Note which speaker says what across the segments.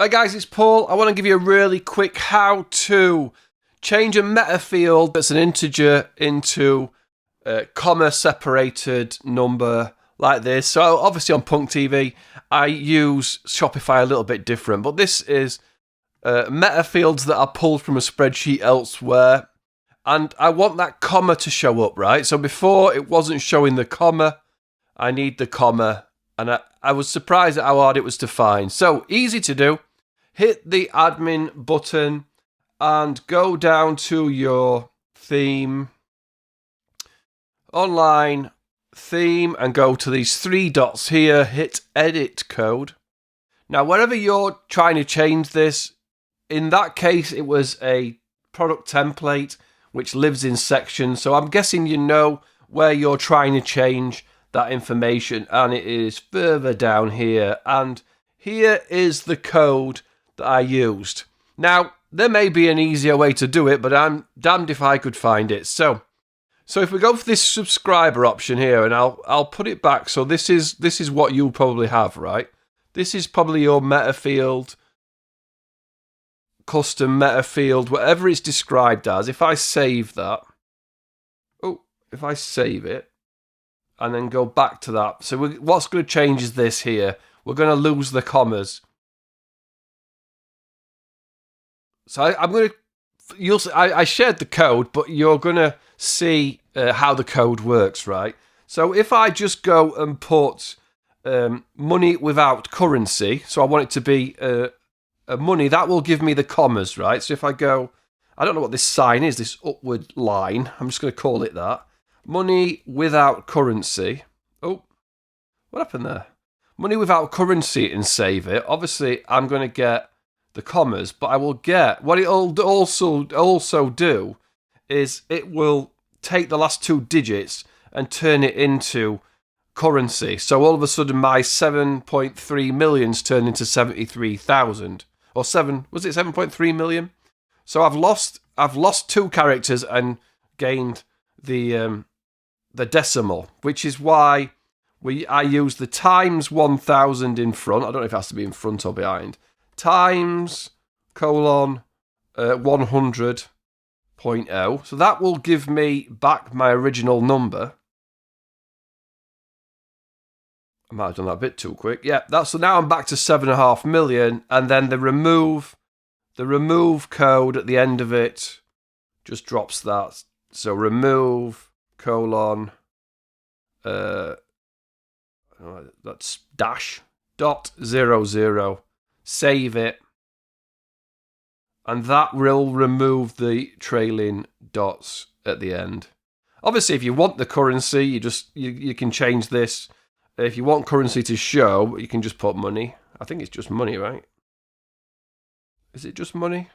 Speaker 1: Hi guys, it's Paul. I want to give you a really quick how to change a meta field that's an integer into a comma separated number like this. So obviously on Punk TV, I use Shopify a little bit different, but this is meta fields that are pulled from a spreadsheet elsewhere. And I want that comma to show up, right? So before it wasn't showing the comma, I need the comma. And I was surprised at how hard it was to find. So easy to do. Hit the admin button and go down to your theme, online theme, and go to these three dots here. Hit edit code. Now, wherever you're trying to change this, in that case, it was a product template which lives in sections. So I'm guessing you know where you're trying to change that information, and it is further down here. And here is the code that I used. Now, there may be an easier way to do it, but I'm damned if I could find it. So if we go for this subscriber option here, and I'll put it back. So this is what you'll probably have, right? This is probably your Metafield, custom Metafield, whatever it's described as. If I save that, if I save it, and then go back to that. So what's going to change is this here. We're going to lose the commas. So I'm going to, I shared the code, but you're going to see how the code works, right? So if I just go and put money without currency, so I want it to be a money, that will give me the commas, right? So if I go, I don't know what this sign is, this upward line. I'm just going to call it that. Money without currency. Oh, what happened there? Money without currency, and save it. Obviously, I'm going to get the commas, but I will get, what it'll also do is it will take the last two digits and turn it into currency. So all of a sudden my 7.3 million's turned into 73,000. Or 7.3 million? So I've lost two characters and gained the decimal, which is why I use the times 1000 in front. I don't know if it has to be in front or behind. Times colon 100.0. So that will give me back my original number. I might have done that a bit too quick. Yeah, so now I'm back to 7.5 million, and then the remove code at the end of it just drops that. So remove colon that's dash .00. Save it, and that will remove the trailing dots at the end. Obviously, if you want the currency, you can change this. If you want currency to show, you can just put money. I think it's just money, right? Is it just money?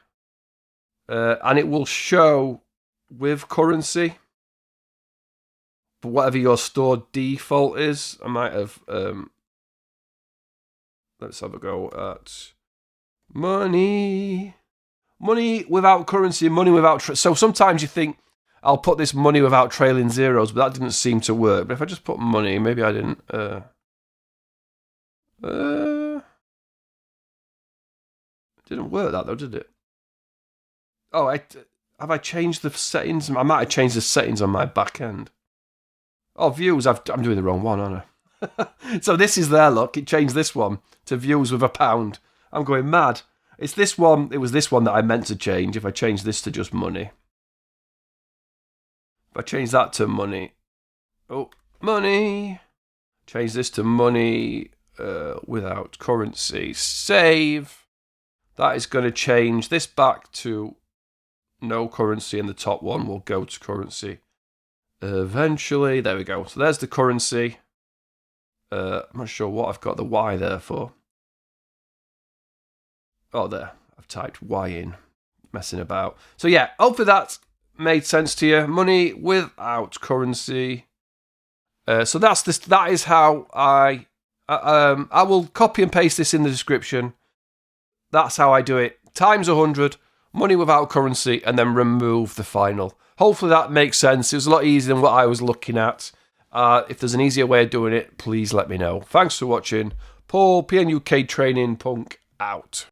Speaker 1: And it will show with currency. But whatever your stored default is, I might have. Let's have a go at money. Money without currency, money without... So sometimes you think, I'll put this money without trailing zeros, but that didn't seem to work. But if I just put money, maybe I didn't... It didn't work that though, did it? Oh, have I changed the settings? I might have changed the settings on my back end. Oh, views, I'm doing the wrong one, aren't I? So this is there, look. It changed this one to views with £1. I'm going mad. It's this one. It was this one that I meant to change. If I change this to just money. If I change that to money. Oh, money. Change this to money without currency. Save. That is going to change this back to no currency, and the top one will go to currency. Eventually, there we go. So there's the currency. I'm not sure what I've got the Y there for. Oh, there. I've typed Y in. Messing about. So yeah, hopefully that made sense to you. Money without currency. So that's this. That is how I will copy and paste this in the description. That's how I do it. Times 100, money without currency, and then remove the final. Hopefully that makes sense. It was a lot easier than what I was looking at. If there's an easier way of doing it, please let me know. Thanks for watching. Paul, PNUK Training Punk, out.